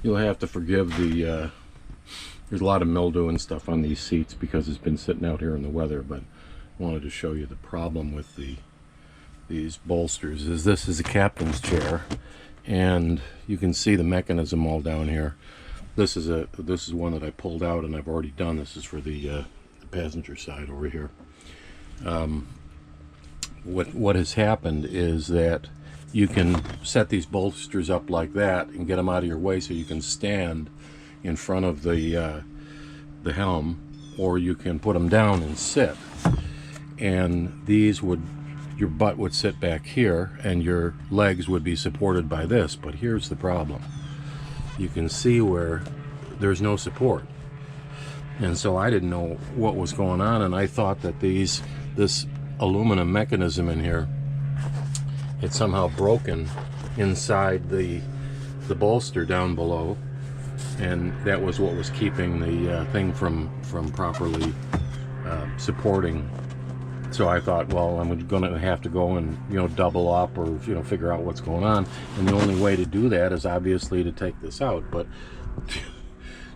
You'll have to forgive the, there's a lot of mildew and stuff on these seats because it's been sitting out here in the weather, but I wanted to show you the problem with these bolsters is this is a captain's chair, and you can see the mechanism all down here. This is one that I pulled out, and I've already done. This is for the passenger side over here. What has happened is that you can set these bolsters up like that and get them out of your way so you can stand in front of the helm, or you can put them down and sit. And these would, your butt would sit back here and your legs would be supported by this. But here's the problem. You can see where there's no support. And so I didn't know what was going on, and I thought that this aluminum mechanism in here, it's somehow broken inside the bolster down below, and that was what was keeping the thing from properly supporting. So I thought, well, I'm going to have to go and, you know, double up or, you know, figure out what's going on. And the only way to do that is obviously to take this out. But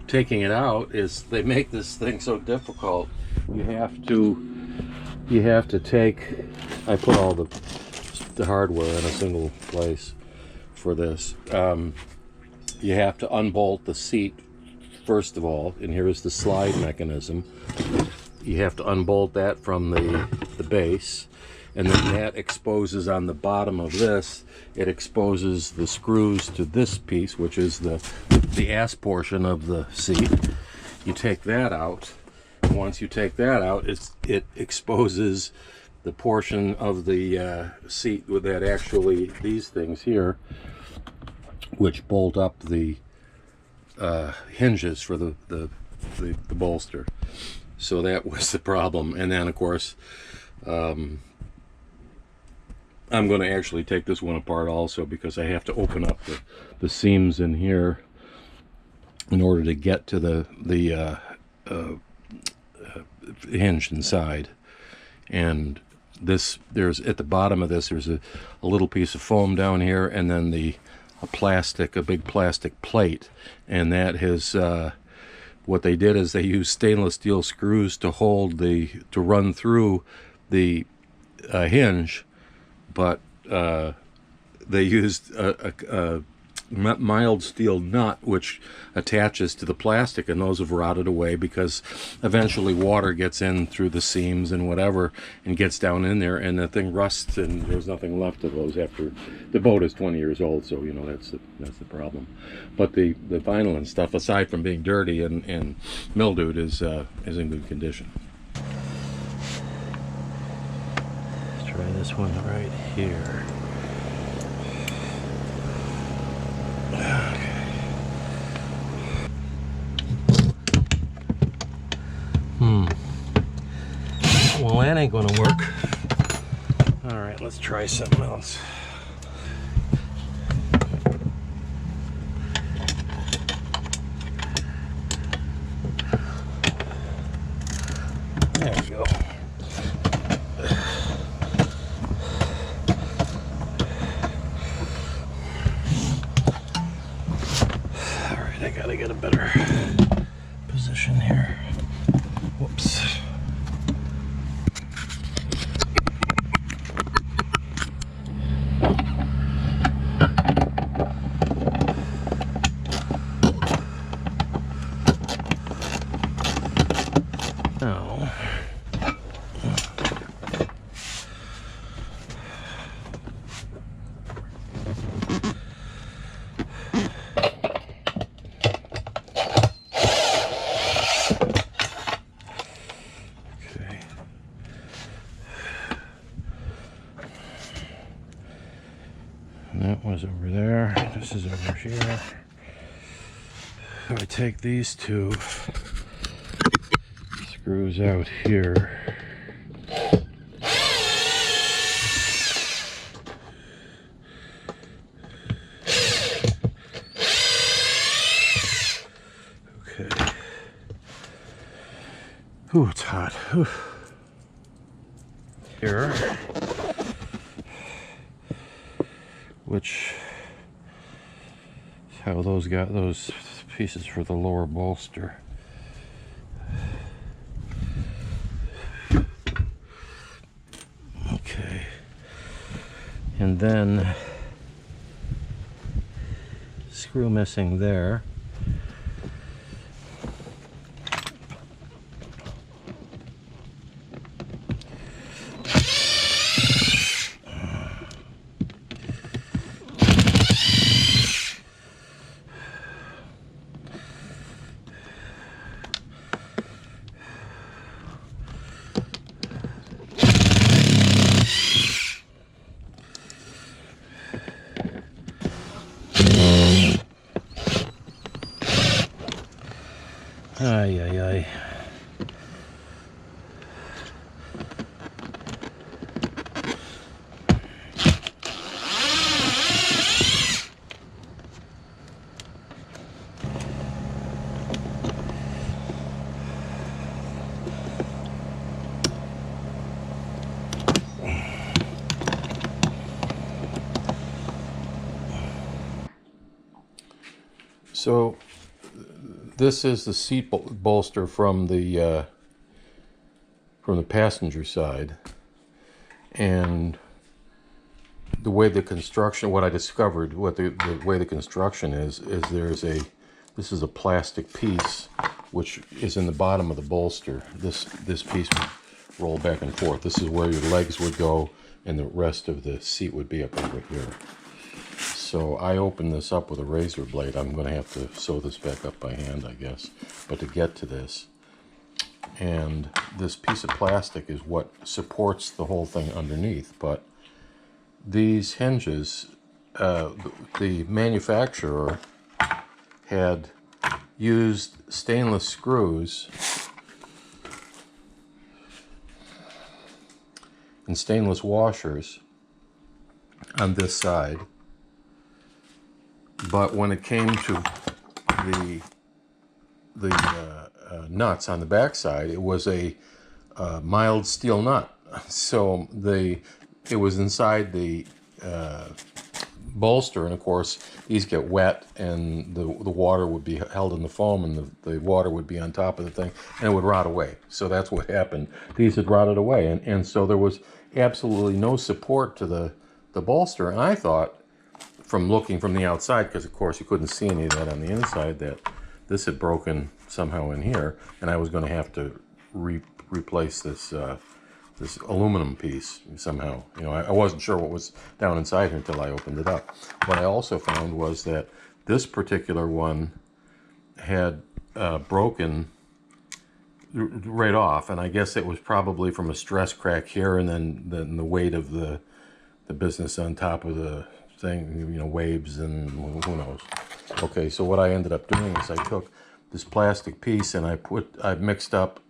taking it out is, they make this thing so difficult. You have to take, I put all the hardware in a single place for this. You have to unbolt the seat first of all, and here is the slide mechanism. You have to unbolt that from the base, and then that exposes on the bottom of this, it exposes the screws to this piece, which is the ass portion of the seat. You take that out. Once you take that out, it exposes the portion of the seat with that, actually these things here, which bolt up the hinges for the bolster. So that was the problem. And then of course I'm going to actually take this one apart also, because I have to open up the seams in here in order to get to the hinge inside. And there's at the bottom of this, there's a little piece of foam down here, and then a big plastic plate, and that has what they did is they used stainless steel screws to run through the hinge, but they used a mild steel nut which attaches to the plastic, and those have rotted away because eventually water gets in through the seams and whatever and gets down in there, and the thing rusts, and there's nothing left of those after the boat is 20 years old. So, you know, that's the problem. But the vinyl and stuff, aside from being dirty and mildewed, is in good condition. Let's try this one right here. Well, that ain't gonna work. All right, let's try something else. There we go. All right, I gotta get a better position here. Whoops. Now, okay. And that was over there. This is over here. So I take these two screws out here. Okay. Ooh, it's hot. Ooh. Here, which how those got those pieces for the lower bolster. Okay, and then screw missing there. Ay, ay, ay. So this is the seat bolster from the passenger side, and the way the construction, what I discovered, what the way the construction is this is a plastic piece which is in the bottom of the bolster. This piece would roll back and forth. This is where your legs would go, and the rest of the seat would be up over here. So I opened this up with a razor blade. I'm going to have to sew this back up by hand, I guess. But to get to this, and this piece of plastic is what supports the whole thing underneath. But these hinges, the manufacturer had used stainless screws and stainless washers on this side. But when it came to the nuts on the back side, it was a mild steel nut. So it was inside the bolster, and of course these get wet, and the water would be held in the foam, and the water would be on top of the thing, and it would rot away. So that's what happened. These had rotted away, and so there was absolutely no support to the bolster. And I thought, from looking from the outside, because of course you couldn't see any of that on the inside, that this had broken somehow in here, and I was going to have to replace this this aluminum piece somehow. You know, I wasn't sure what was down inside here until I opened it up. What I also found was that this particular one had broken right off, and I guess it was probably from a stress crack here, and then the weight of the business on top of the thing, you know, waves and who knows. Okay, so what I ended up doing is I took this plastic piece and I mixed up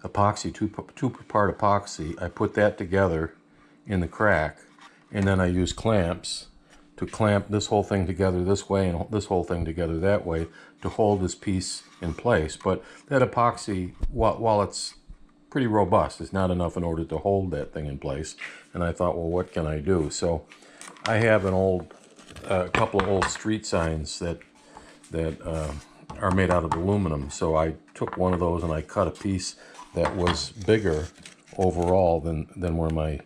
epoxy, two-part epoxy. I put that together in the crack, and then I used clamps to clamp this whole thing together this way and this whole thing together that way to hold this piece in place. But that epoxy, while it's pretty robust, is not enough in order to hold that thing in place. And I thought, well, what can I do? So I have a couple of old street signs that are made out of aluminum. So I took one of those and I cut a piece that was bigger overall than where my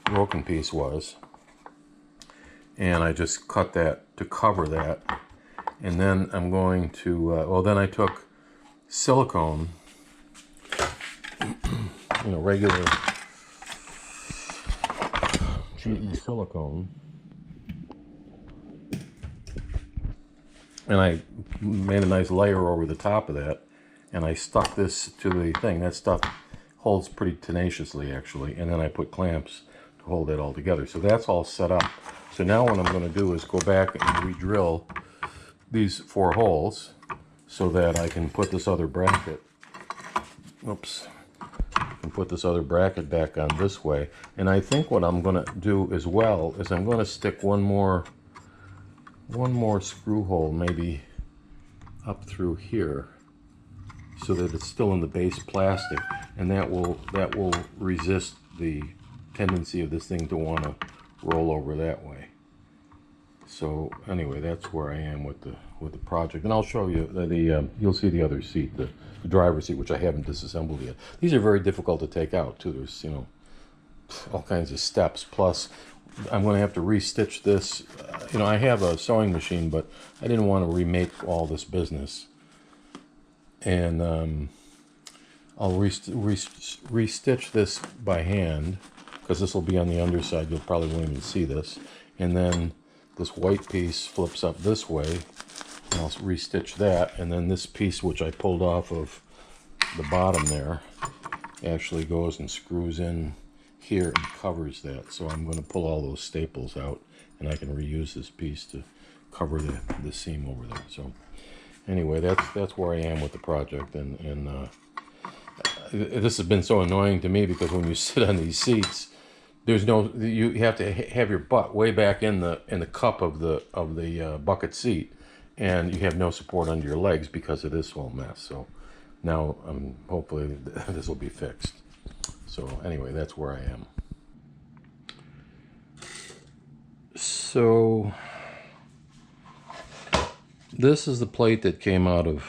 broken piece was, and I just cut that to cover that. And then I'm going to then I took silicone, you know, regular GE silicone, and I made a nice layer over the top of that, and I stuck this to the thing. That stuff holds pretty tenaciously, actually, and then I put clamps to hold it all together. So that's all set up. So now what I'm going to do is go back and re-drill these 4 holes so that I can put this other bracket, put this other bracket back on this way. And I think what I'm going to do as well is I'm going to stick one more screw hole, maybe up through here, so that it's still in the base plastic, and that will resist the tendency of this thing to want to roll over that way. So anyway, that's where I am with the project, and I'll show you you'll see the other seat, the driver's seat, which I haven't disassembled yet. These are very difficult to take out too. There's all kinds of steps. Plus, I'm going to have to restitch this. I have a sewing machine, but I didn't want to remake all this business, and I'll restitch this by hand because this will be on the underside. You'll probably won't even see this, and then this white piece flips up this way, and I'll restitch that, and then this piece, which I pulled off of the bottom there, actually goes and screws in here and covers that. So I'm going to pull all those staples out, and I can reuse this piece to cover the seam over there. So anyway, that's where I am with the project, and this has been so annoying to me because when you sit on these seats, you have to have your butt way back in the cup of the bucket seat, and you have no support under your legs because of this whole mess. So now hopefully this will be fixed. So anyway, that's where I am. So this is the plate that came out of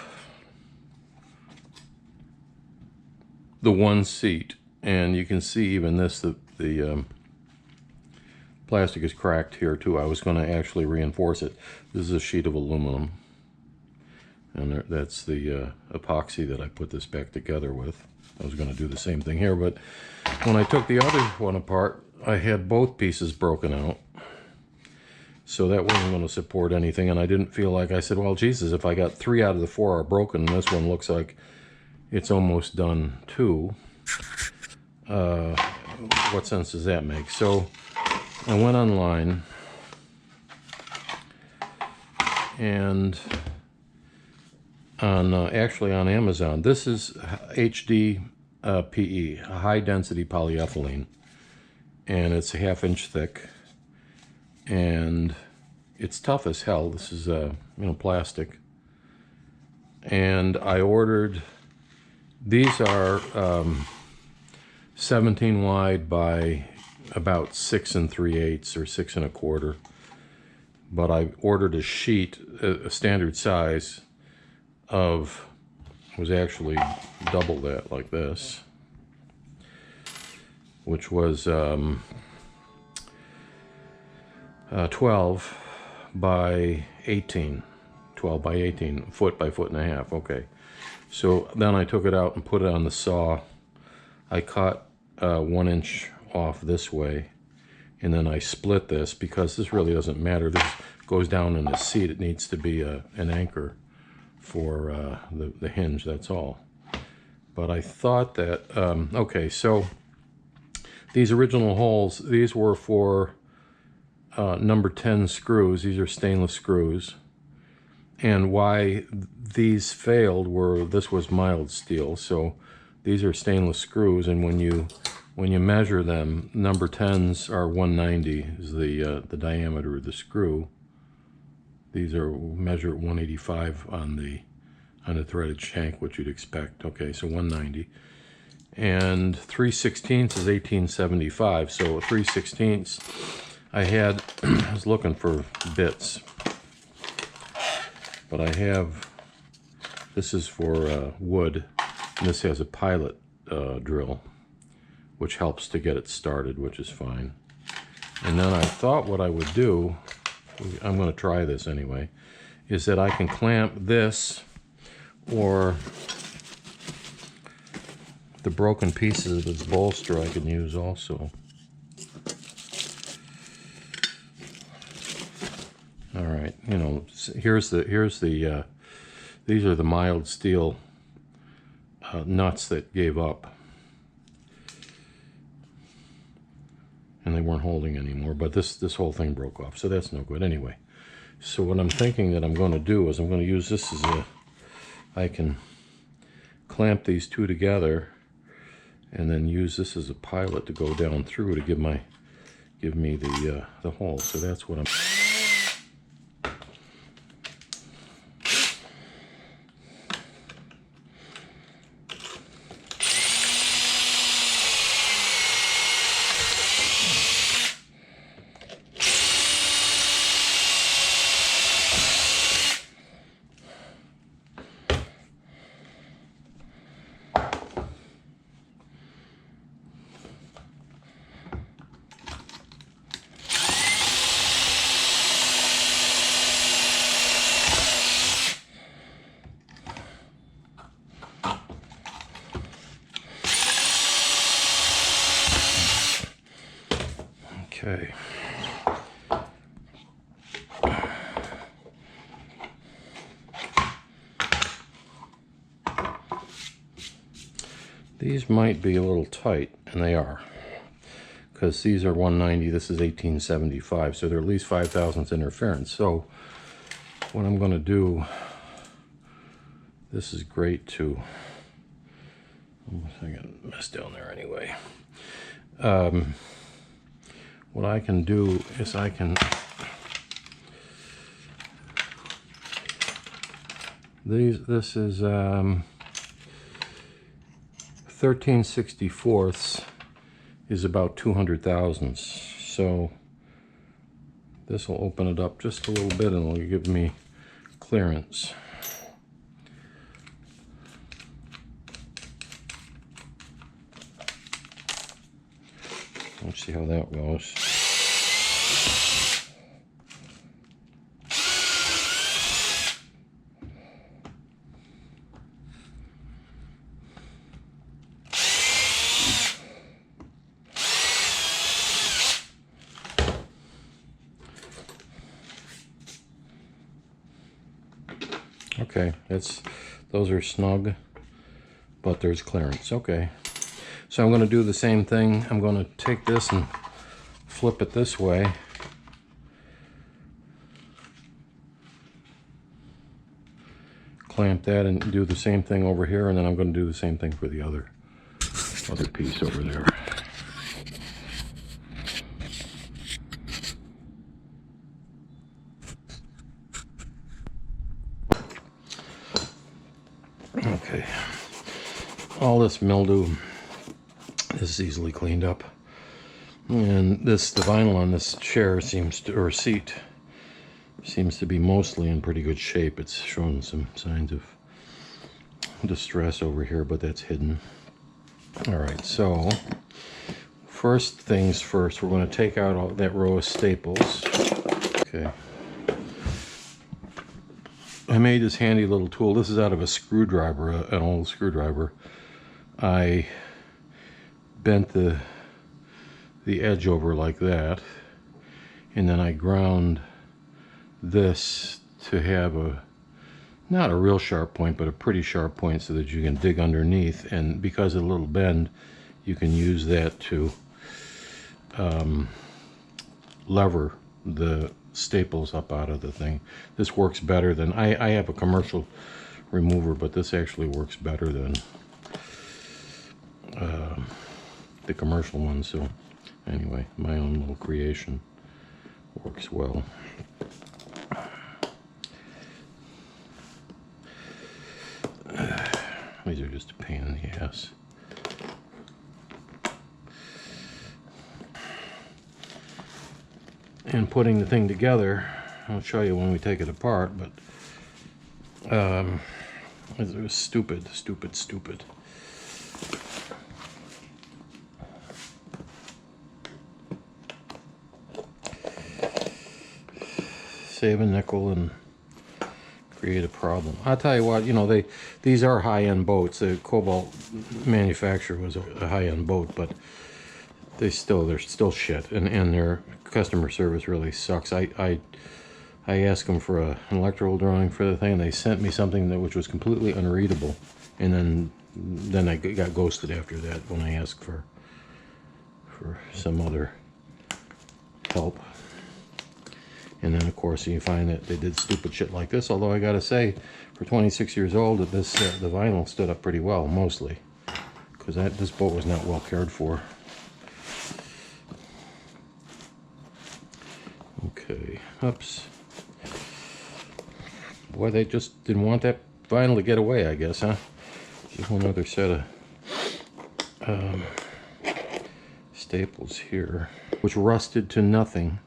the one seat, and you can see even this, the plastic is cracked here too. I was going to actually reinforce it. This is a sheet of aluminum, and that's the epoxy that I put this back together with. I was going to do the same thing here, but when I took the other one apart, I had both pieces broken out, so that wasn't going to support anything, and I didn't feel like, I said, well, Jesus, if I got 3 out of the 4 are broken, and this one looks like it's almost done too, what sense does that make? So I went online, and actually on Amazon, this is HDPE, high density polyethylene, and it's a 1/2 inch thick, and it's tough as hell. This is plastic, and I ordered, these are 17 wide by about 6 3/8 or 6 1/4, but I ordered a sheet, a standard size of, was actually double that, like this, which was 12 by 18, 12 by 18, foot by 1.5 foot. Okay, so then I took it out and put it on the saw. I cut 1 inch off this way, and then I split this because this really doesn't matter. This goes down in the seat. It needs to be an anchor for the hinge, that's all. But I thought that, okay, so these original holes, these were for number 10 screws. These are stainless screws. And why these failed were, this was mild steel, so these are stainless screws, and when you measure them, number 10s are 190 is the diameter of the screw. These are measured 185 on the threaded shank, which you'd expect. Okay, so 190. And 3/16 is 1875. So 3/16, I was looking for bits, but I have, this is for wood, and this has a pilot drill, which helps to get it started, which is fine. And then I thought what I would do, I'm going to try this anyway, is that I can clamp this, or the broken pieces of this bolster I can use also. All right, here's the these are the mild steel nuts that gave up, and they weren't holding anymore, but this whole thing broke off, so that's no good anyway. So what I'm thinking that I'm going to do is I'm going to use this as I can clamp these two together and then use this as a pilot to go down through to give me the hole. So that's what I'm. Okay. These might be a little tight, and they are, because these are 190, this is 1875, so they're at least 5 thousandths interference. So what I'm going to do, this is great too. I got a mess down there anyway. What I can do is I can, this is 13/64 is about 200 thousandths. So this will open it up just a little bit and it'll give me clearance. Let's see how that goes. Okay, those are snug, but there's clearance. Okay, so I'm going to do the same thing. I'm going to take this and flip it this way. Clamp that and do the same thing over here, and then I'm going to do the same thing for the other piece over there. Okay, all this mildew is easily cleaned up, and the vinyl on this chair or seat seems to be mostly in pretty good shape. It's showing some signs of distress over here, but that's hidden. All right, so first things first, we're going to take out all that row of staples. Okay. I made this handy little tool. This is out of a screwdriver, an old screwdriver. I bent the edge over like that, and then I ground this to have not a real sharp point, but a pretty sharp point so that you can dig underneath. And because of the little bend, you can use that to lever the staples up out of the thing. This works better than, I have a commercial remover, but this actually works better than the commercial one. So anyway, my own little creation works well. These are just a pain in the ass. And putting the thing together, I'll show you when we take it apart, but it was stupid. Save a nickel and create a problem. I'll tell you what, you know, these are high-end boats. The Cobalt manufacturer was a high-end boat, but they're still shit, and their customer service really sucks. I asked them for an electrical drawing for the thing, and they sent me something which was completely unreadable, and then I got ghosted after that when I asked for some other help. And then of course you find that they did stupid shit like this, although I gotta say, for 26 years old, that this the vinyl stood up pretty well, mostly, because this boat was not well cared for. Okay, oops. Boy, they just didn't want that vinyl to get away, I guess, huh? Just one other set of staples here, which rusted to nothing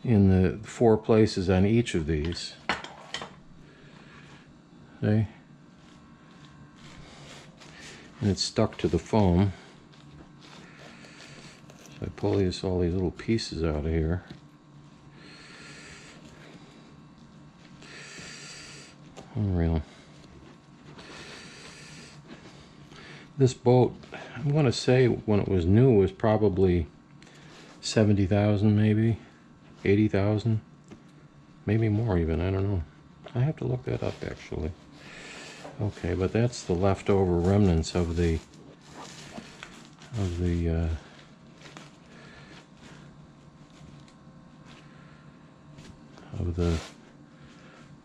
in the 4 places on each of these. See? And it's stuck to the foam. So I pull all these little pieces out of here. Unreal. This boat, I'm going to say when it was new, was probably 70,000, maybe 80,000, maybe more even. I don't know. I have to look that up actually. Okay, but that's the leftover remnants of the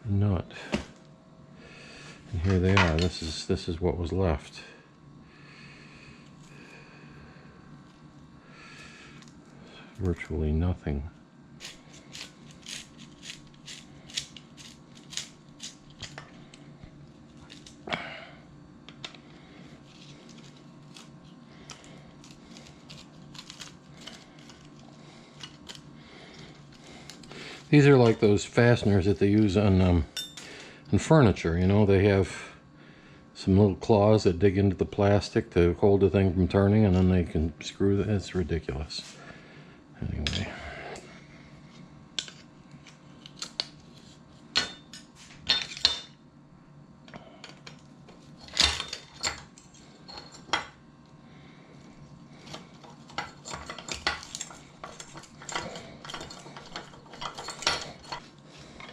nut. And here they are. This is what was left. Virtually nothing. These are like those fasteners that they use on furniture. You know, they have some little claws that dig into the plastic to hold the thing from turning, and then they can screw it. It's ridiculous. Anyway.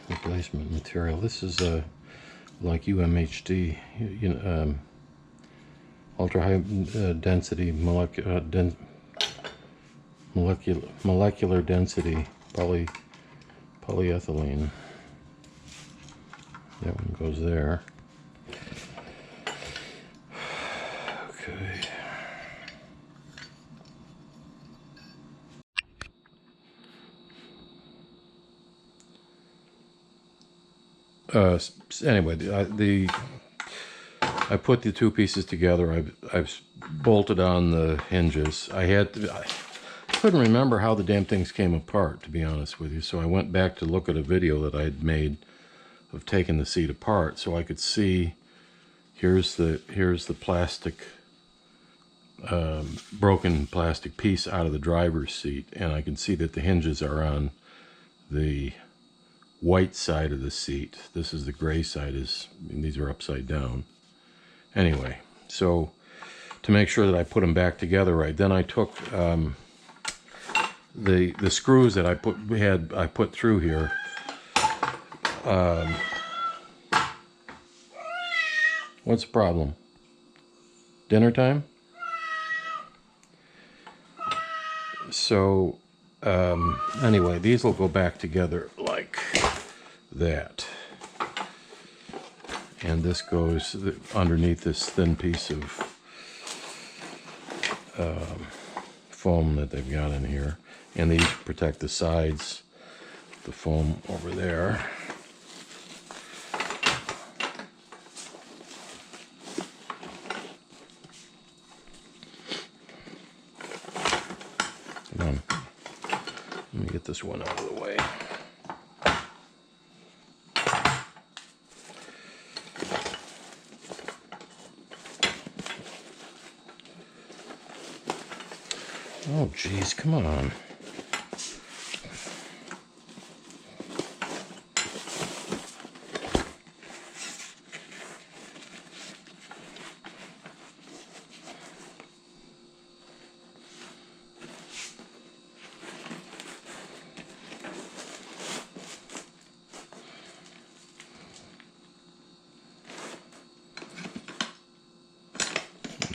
Replacement material. This is like UMHD, ultra high density molecular density polyethylene. That one goes there. Okay. Anyway, I put the two pieces together. I've bolted on the hinges. I couldn't remember how the damn things came apart, to be honest with you. So I went back to look at a video that I had made of taking the seat apart, so I could see. Here's the plastic, broken plastic piece out of the driver's seat, and I can see that the hinges are on the white side of the seat. This is the gray side. These are upside down. Anyway, so to make sure that I put them back together right, then I took the screws that I put through here. What's the problem? Dinner time? So anyway, these will go back together like that, and this goes underneath this thin piece of foam that they've got in here, and these protect the sides, the foam over there. Come on, let me get this one out of the way. Oh, geez, come on.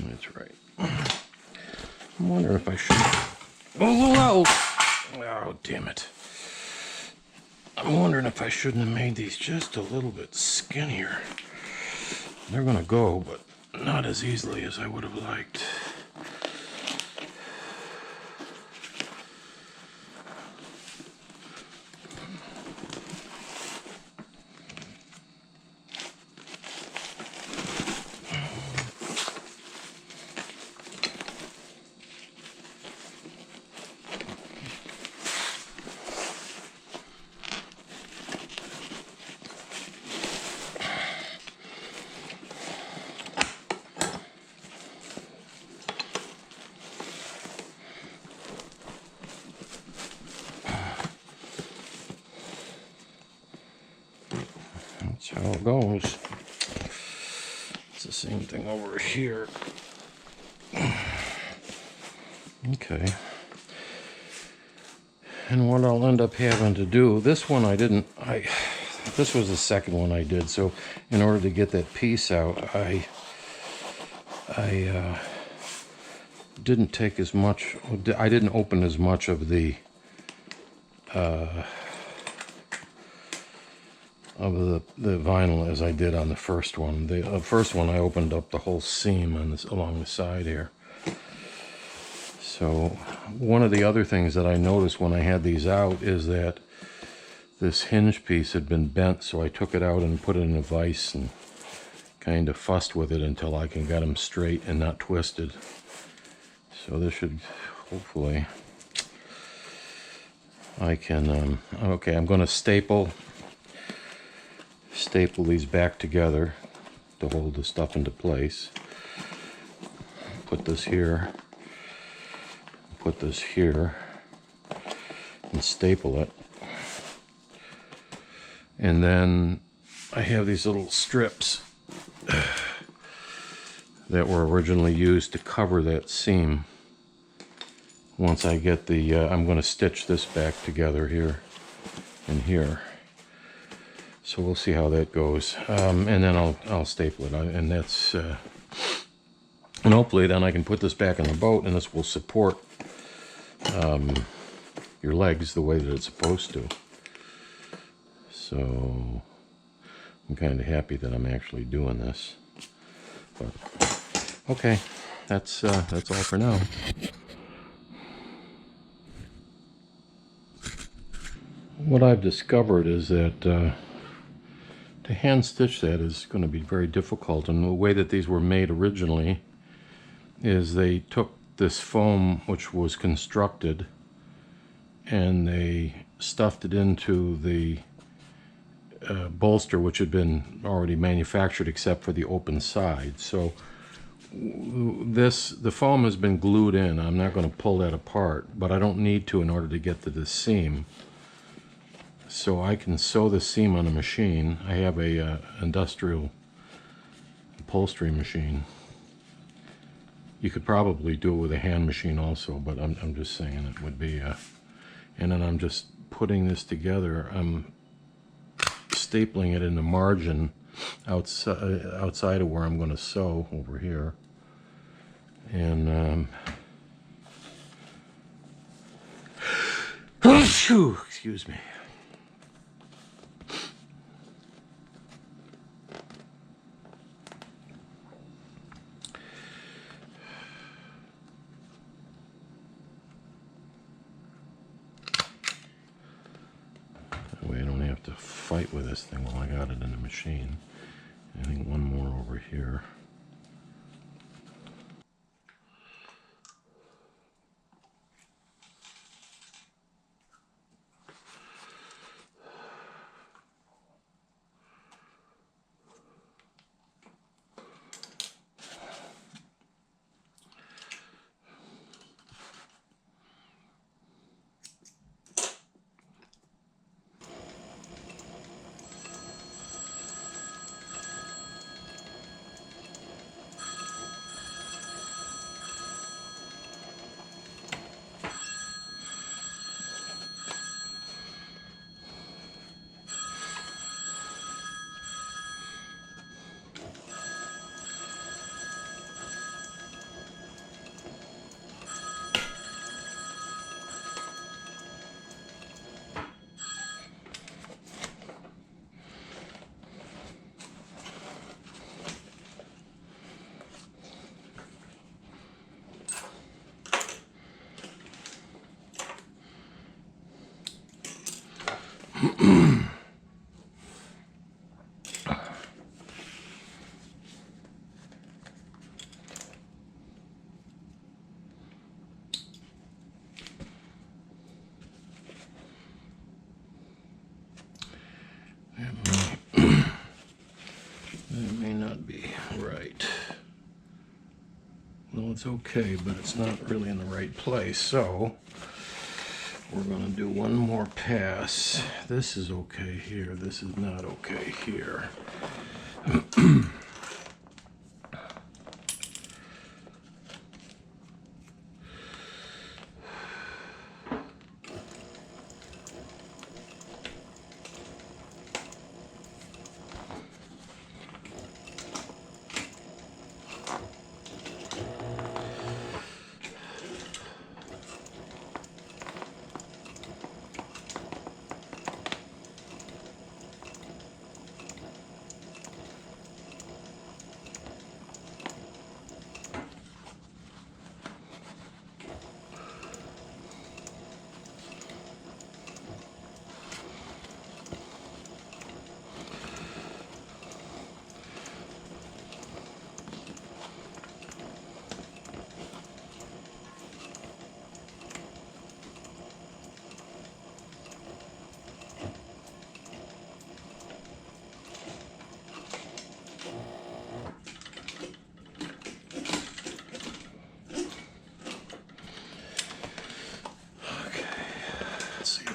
That's right. I'm wondering if I should. Oh, damn it. I'm wondering if I shouldn't have made these just a little bit skinnier. They're gonna go, but not as easily as I would have liked. That's how it goes. It's the same thing over here. Okay. And what I'll end up having to do, this one this was the second one I did, so in order to get that piece out, I didn't take as much, I didn't open as much of the vinyl as I did on the first one. The first one I opened up the whole seam on this, along the side here. So one of the other things that I noticed when I had these out is that this hinge piece had been bent, so I took it out and put it in a vise and kind of fussed with it until I can get them straight and not twisted. So this should, hopefully, I can, okay, I'm going to staple these back together to hold the stuff into place. Put this here, put this here, and staple it. And then I have these little strips that were originally used to cover that seam. Once I get the, I'm going to stitch this back together here and here. So we'll see how that goes. And then I'll staple it. And that's, and hopefully then I can put this back in the boat and this will support your legs the way that it's supposed to. So I'm kind of happy that I'm actually doing this. But okay, that's all for now. What I've discovered is that to hand stitch that is going to be very difficult, and the way that these were made originally is they took this foam which was constructed and they stuffed it into the bolster, which had been already manufactured except for the open side. So the foam has been glued in. I'm not going to pull that apart, but I don't need to in order to get to this seam. So I can sew the seam on a machine. I have a industrial upholstery machine. You could probably do it with a hand machine also, but I'm just saying it would be and then I'm just putting this together. I'm stapling it in the margin outside of where I'm going to sew over here. And excuse me. That way I don't have to fight with this thing while I got it in the machine. I think one more over here. That may not be right. Well, it's okay, but it's not really in the right place. So we're going to do one more pass. This is okay here. This is not okay here.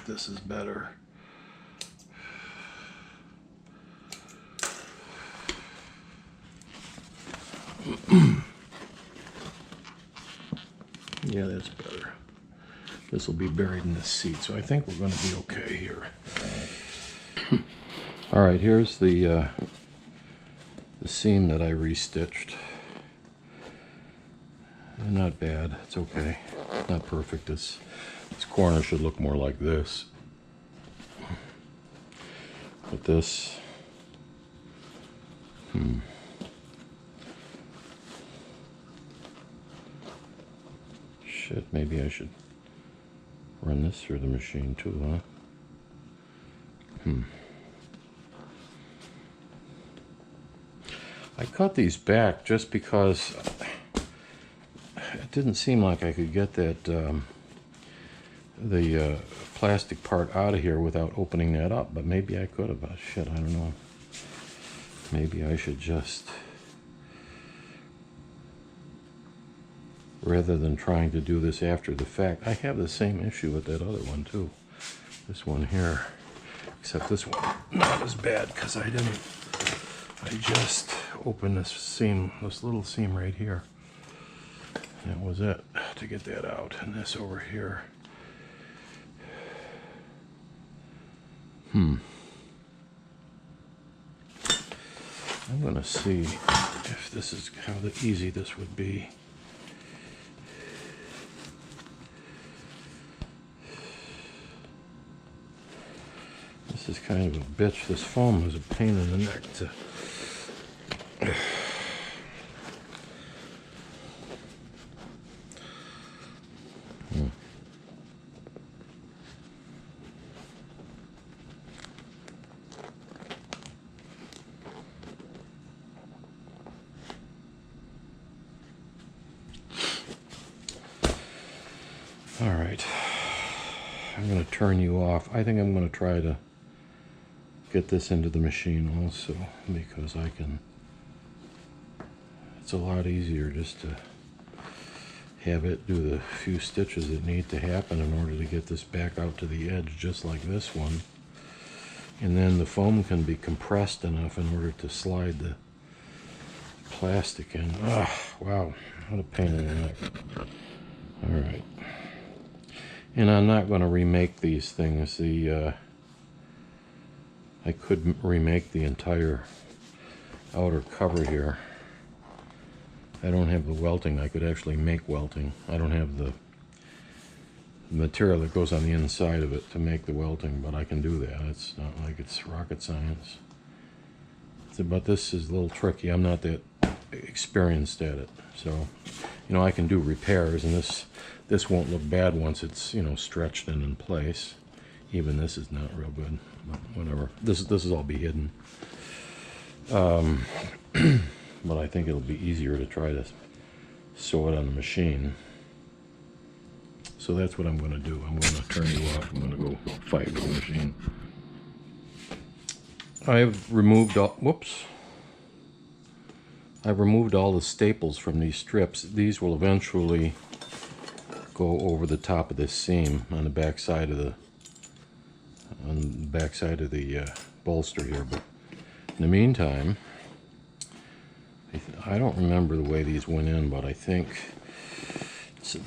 if this is better. Yeah, that's better. This will be buried in the seat, so I think we're going to be okay here. All right, here's the seam that I restitched. Not bad. It's okay. Not perfect. This corner should look more like this. But this, shit, maybe I should run this through the machine too, huh? I cut these back just because it didn't seem like I could get that the plastic part out of here without opening that up, but maybe I could have. Shit, I don't know. Maybe I should just, rather than trying to do this after the fact. I have the same issue with that other one too. This one here, except this one not as bad because I just opened this seam, this little seam right here. That was it to get that out, and this over here. I'm gonna see if this is how easy this would be. This is kind of a bitch. This foam is a pain in the neck to. All right, I'm going to turn you off. I think I'm going to try to get this into the machine also, because I can, it's a lot easier just to have it do the few stitches that need to happen in order to get this back out to the edge, just like this one. And then the foam can be compressed enough in order to slide the plastic in. Ah, wow, what a pain in the neck. All right. And I'm not going to remake these things. I could remake the entire outer cover here. I don't have the welting. I could actually make welting. I don't have the material that goes on the inside of it to make the welting, but I can do that. It's not like it's rocket science. But this is a little tricky. I'm not that experienced at it. So, you know, I can do repairs, and this won't look bad once it's, you know, stretched and in place. Even this is not real good, but whatever. This will all be hidden. But I think it'll be easier to try to sew it on the machine. So that's what I'm going to do. I'm going to turn you off. I'm going to go fight with the machine. I've removed all, whoops. I've removed all the staples from these strips. These will eventually go over the top of this seam on the back side of the bolster here. But in the meantime, I don't remember the way these went in, but I think it's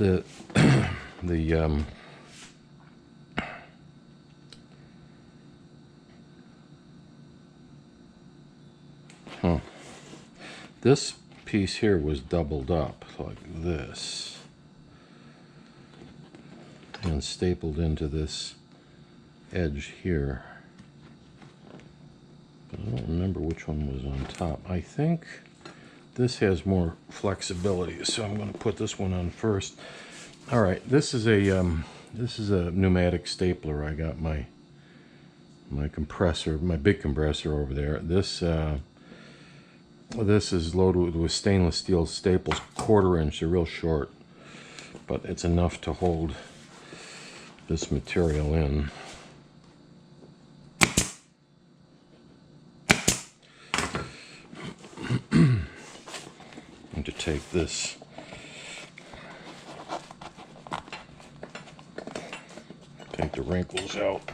this piece here was doubled up like this and stapled into this edge here. But I don't remember which one was on top. I think this has more flexibility, so I'm going to put this one on first. All right, this is a pneumatic stapler. I got my compressor, my big compressor over there. This is loaded with stainless steel staples, 1/4 inch. They're real short, but it's enough to hold this material in. And to take this Take the wrinkles out.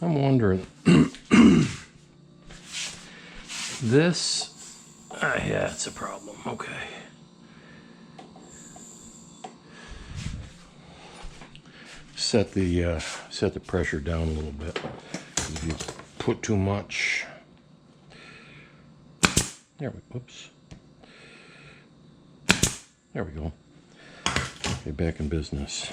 I'm wondering, this, yeah, it's a problem. Okay. Set the pressure down a little bit. If you put too much, whoops. There we go. Okay, back in business.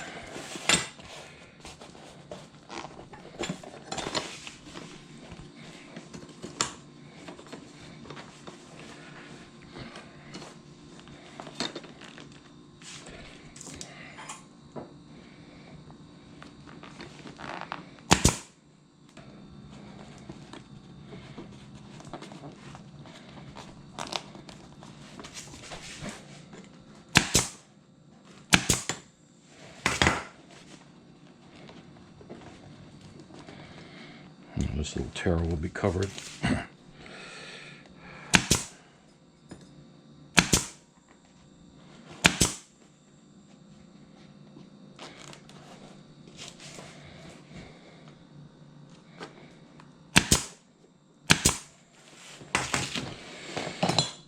This little tear will be covered.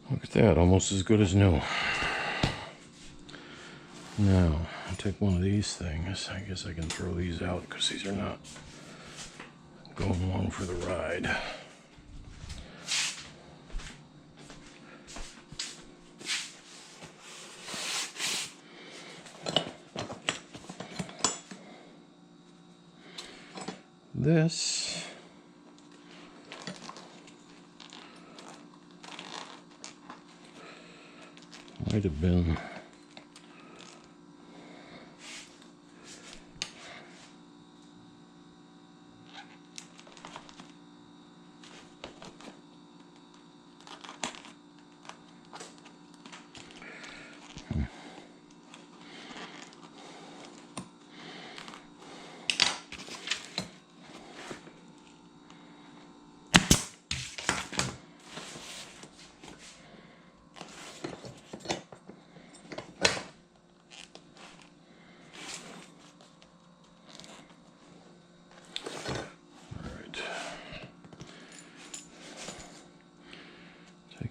Look at that, almost as good as new. Now, I'll take one of these things. I guess I can throw these out because these are not going along for the ride. This might have been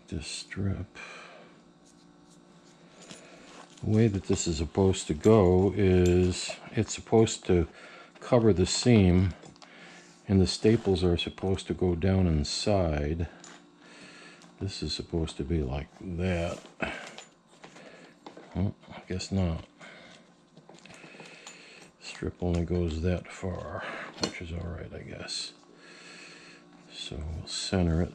this strip. The way that this is supposed to go is it's supposed to cover the seam and the staples are supposed to go down inside. This is supposed to be like that. Well, I guess not. Strip only goes that far, which is all right, I guess. So we'll center it.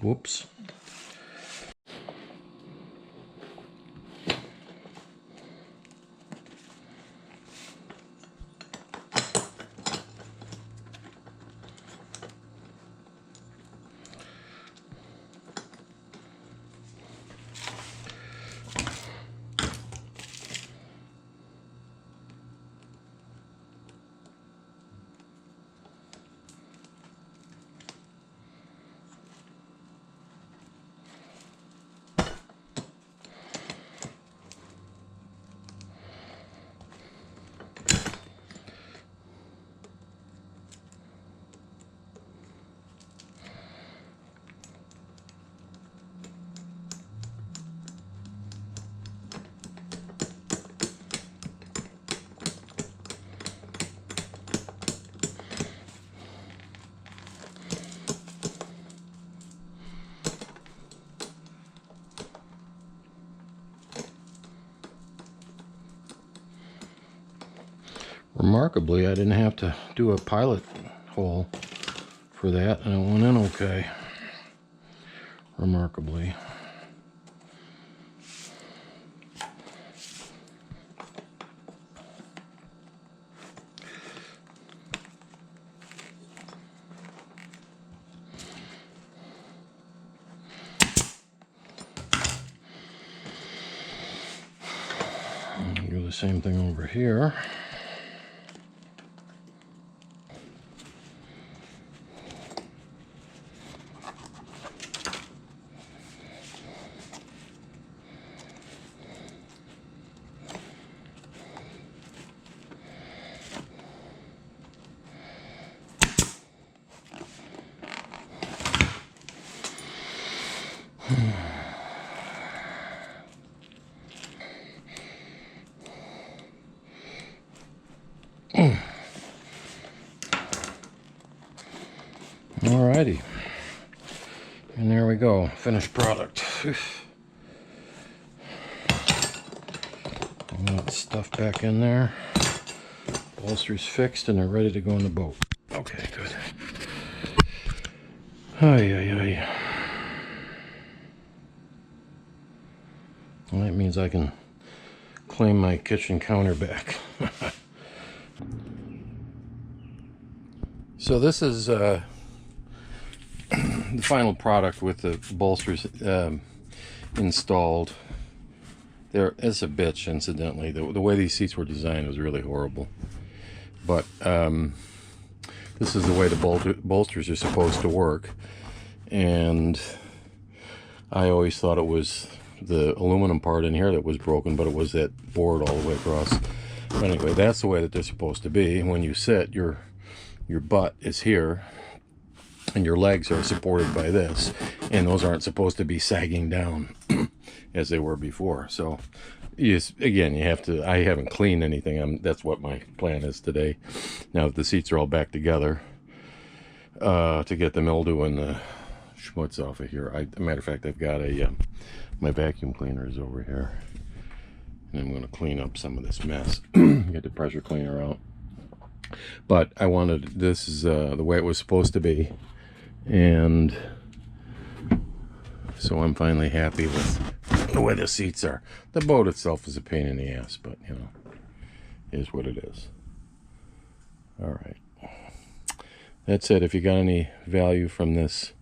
Whoops. Remarkably, I didn't have to do a pilot hole for that, and it went in okay. remarkably. Do the same thing over here. Alrighty, and there we go, finished product. All that stuff back in there. Bolsters fixed and they're ready to go in the boat. Okay, good. Ay, ay, ay. Well, that means I can claim my kitchen counter back. So this is the final product with the bolsters installed. It's a bitch, incidentally. The way these seats were designed was really horrible. But this is the way the bolsters are supposed to work. And I always thought it was the aluminum part in here that was broken, but it was that board all the way across. But anyway, that's the way that they're supposed to be. And when you sit, your butt is here and your legs are supported by this, and those aren't supposed to be sagging down as they were before. So again, you have to, I haven't cleaned anything. That's what my plan is today, now that the seats are all back together, to get the mildew and the schmutz off of here. Matter of fact, I've got my vacuum cleaner is over here, and I'm going to clean up some of this mess. Get the pressure cleaner out. But I wanted, this is the way it was supposed to be, and so I'm finally happy with the way the seats are. The boat itself is a pain in the ass, but you know, it is what it is. All right, that's it. If you got any value from this,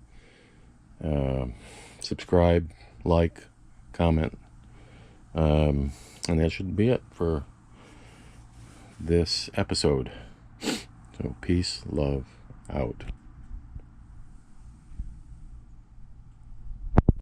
subscribe, like, comment, and that should be it for this episode. So peace, love, out.